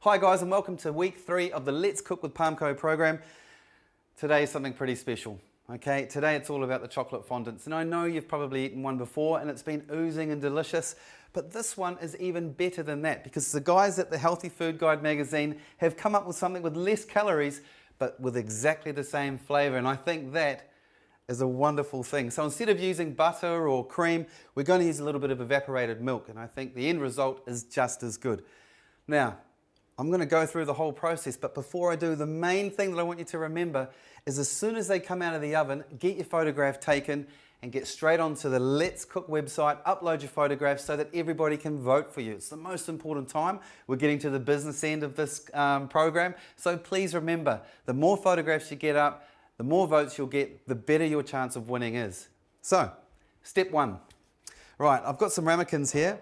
Hi guys, and welcome to week 3 of the Let's Cook with Parmco program. Today is something pretty special. Okay, today it's all about the chocolate fondants, and I know you've probably eaten one before and it's been oozing and delicious, but this one is even better than that because the guys at the Healthy Food Guide magazine have come up with something with less calories but with exactly the same flavour, and I think that is a wonderful thing. So instead of using butter or cream, we're going to use a little bit of evaporated milk, and I think the end result is just as good. Now, I'm going to go through the whole process, but before I do, the main thing that I want you to remember is as soon as they come out of the oven, get your photograph taken and get straight onto the Let's Cook website, upload your photographs so that everybody can vote for you. It's the most important time. We're getting to the business end of this program, so please remember, the more photographs you get up, the more votes you'll get, the better your chance of winning is. So, step 1. Right, I've got some ramekins here,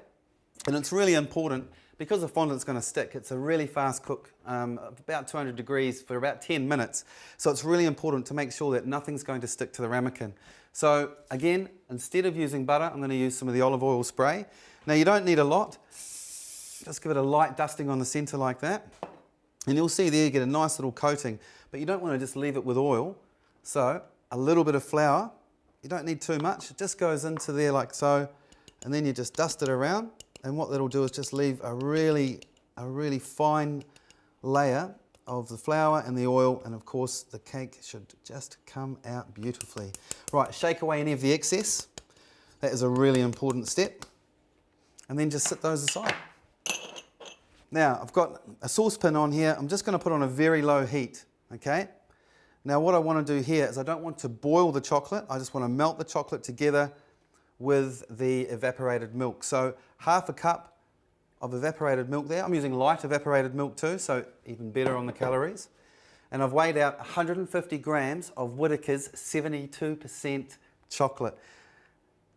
and it's really important because the fondant's going to stick. It's a really fast cook, about 200 degrees for about 10 minutes. So it's really important to make sure that nothing's going to stick to the ramekin. So again, instead of using butter, I'm going to use some of the olive oil spray. Now you don't need a lot. Just give it a light dusting on the center like that. And you'll see there you get a nice little coating, but you don't want to just leave it with oil. So a little bit of flour, you don't need too much. It just goes into there like so, and then you just dust it around. And what that'll do is just leave a really fine layer of the flour and the oil, and of course the cake should just come out beautifully. Right, shake away any of the excess. That is a really important step. And then just sit those aside. Now, I've got a saucepan on here. I'm just going to put on a very low heat, okay? Now what I want to do here is I don't want to boil the chocolate. I just want to melt the chocolate together with the evaporated milk. So half a cup of evaporated milk there. I'm using light evaporated milk too, so even better on the calories. And I've weighed out 150 grams of Whittaker's 72% chocolate.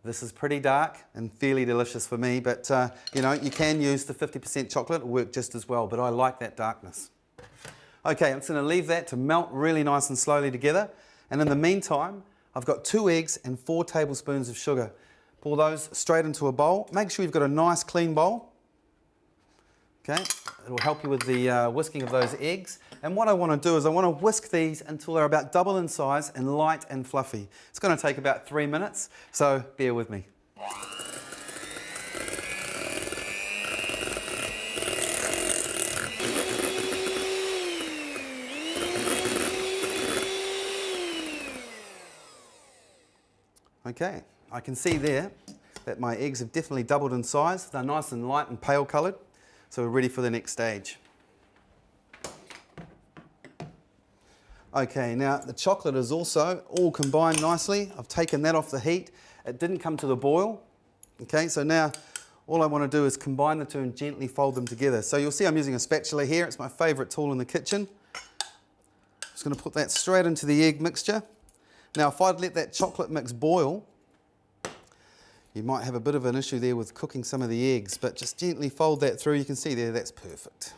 This is pretty dark and fairly delicious for me, but you know, you can use the 50% chocolate, it'll work just as well, but I like that darkness. Okay, I'm just going to leave that to melt really nice and slowly together. And in the meantime, I've got 2 eggs and 4 tablespoons of sugar. Pour those straight into a bowl. Make sure you've got a nice clean bowl. Okay, it'll help you with the whisking of those eggs. And what I want to do is I want to whisk these until they're about double in size and light and fluffy. It's going to take about 3 minutes, so bear with me. Okay, I can see there that my eggs have definitely doubled in size. They're nice and light and pale coloured, so we're ready for the next stage. Okay, now the chocolate is also all combined nicely. I've taken that off the heat. It didn't come to the boil. Okay, so now all I want to do is combine the two and gently fold them together. So you'll see I'm using a spatula here. It's my favourite tool in the kitchen. Just going to put that straight into the egg mixture. Now if I'd let that chocolate mix boil, you might have a bit of an issue there with cooking some of the eggs, but just gently fold that through. You can see there, that's perfect.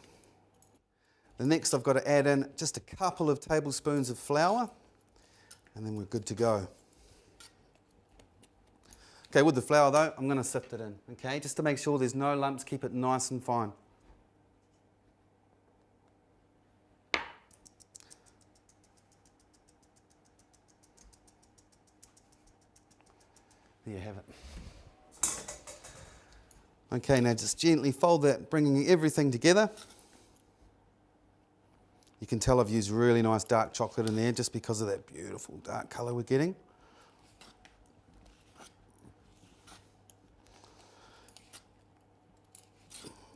The next I've got to add in just a couple of tablespoons of flour, and then we're good to go. Okay, with the flour though, I'm going to sift it in, okay, just to make sure there's no lumps, keep it nice and fine. There you have it. Okay, now just gently fold that, bringing everything together. You can tell I've used really nice dark chocolate in there just because of that beautiful dark colour we're getting.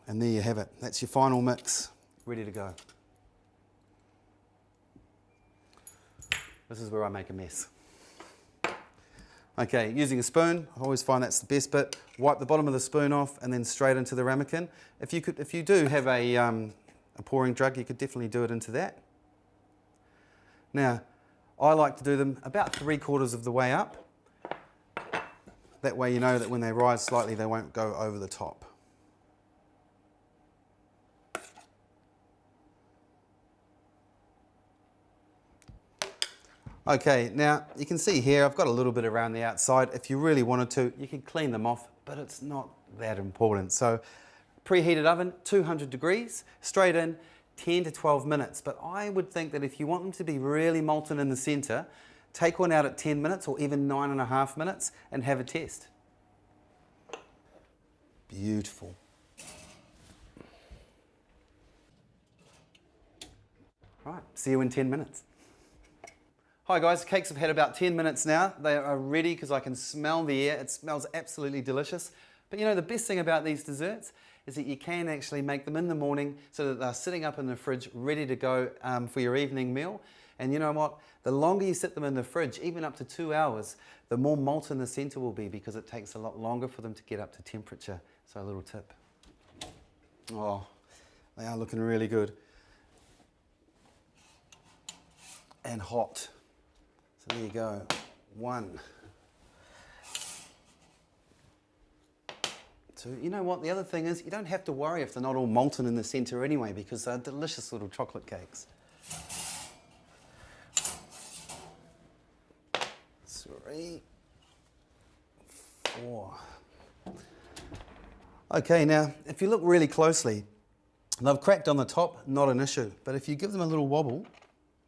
And there you have it. That's your final mix, ready to go. This is where I make a mess. Okay, using a spoon, I always find that's the best bit. Wipe the bottom of the spoon off and then straight into the ramekin. If you do have a pouring jug, you could definitely do it into that. Now, I like to do them about 3/4 of the way up. That way you know that when they rise slightly, they won't go over the top. Okay, now you can see here I've got a little bit around the outside. If you really wanted to, you can clean them off, but it's not that important. So Preheated oven, 200 degrees, straight in, 10 to 12 minutes. But I would think that if you want them to be really molten in the center, take one out at 10 minutes or even 9.5 minutes and have a test. Beautiful. Right, see you in 10 minutes. Hi guys, cakes have had about 10 minutes now. They are ready because I can smell the air. It smells absolutely delicious. But you know, the best thing about these desserts is that you can actually make them in the morning so that they're sitting up in the fridge ready to go for your evening meal. And you know what? The longer you sit them in the fridge, even up to 2 hours, the more molten the center will be because it takes a lot longer for them to get up to temperature. So a little tip. Oh, they are looking really good. And hot. So there you go. 1. 2. You know what? The other thing is you don't have to worry if they're not all molten in the center anyway because they're delicious little chocolate cakes. 3, 4. Okay, now if you look really closely, they've cracked on the top, not an issue. But if you give them a little wobble,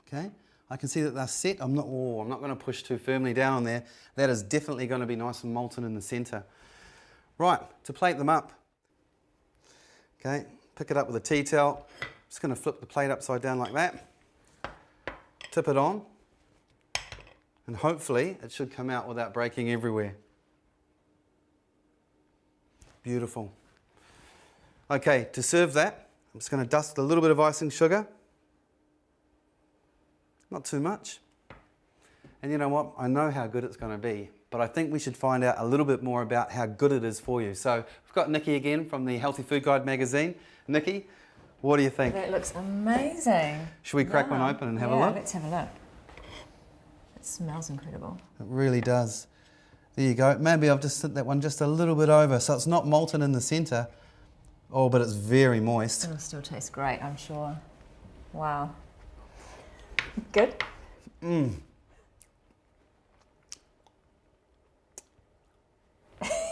okay, I can see that they're set. I'm not going to push too firmly down on there. That is definitely going to be nice and molten in the center. Right, to plate them up, okay, pick it up with a tea towel. Just going to flip the plate upside down like that. Tip it on. And hopefully it should come out without breaking everywhere. Beautiful. Okay, to serve that, I'm just going to dust a little bit of icing sugar. Not too much. And you know what? I know how good it's going to be, but I think we should find out a little bit more about how good it is for you. So we've got Nikki again from the Healthy Food Guide magazine. Nikki, what do you think? That looks amazing. Should we crack one open and have a look? Yeah, let's have a look. It smells incredible. It really does. There you go. Maybe I've just set that one just a little bit over, so it's not molten in the center. Oh, but it's very moist. It'll still taste great, I'm sure. Wow. Good? Mmm.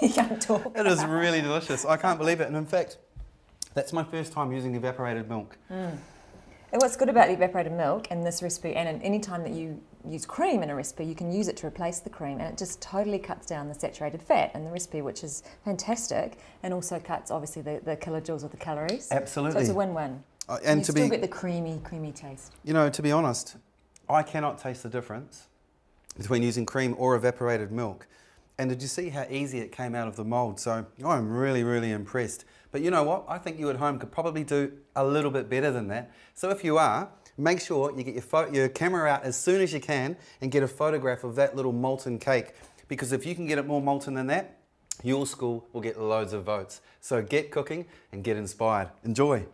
You can't talk. It is really delicious. I can't believe it. And in fact, that's my first time using evaporated milk. And what's good about the evaporated milk in this recipe, and any time that you use cream in a recipe, you can use it to replace the cream, and it just totally cuts down the saturated fat in the recipe, which is fantastic, and also cuts obviously the kilojoules of the calories. Absolutely. So it's a win-win. And you still get the creamy taste. You know, to be honest, I cannot taste the difference between using cream or evaporated milk. And did you see how easy it came out of the mold? So I'm really, really impressed. But you know what? I think you at home could probably do a little bit better than that. So if you are, make sure you get your camera out as soon as you can and get a photograph of that little molten cake. Because if you can get it more molten than that, your school will get loads of votes. So get cooking and get inspired. Enjoy.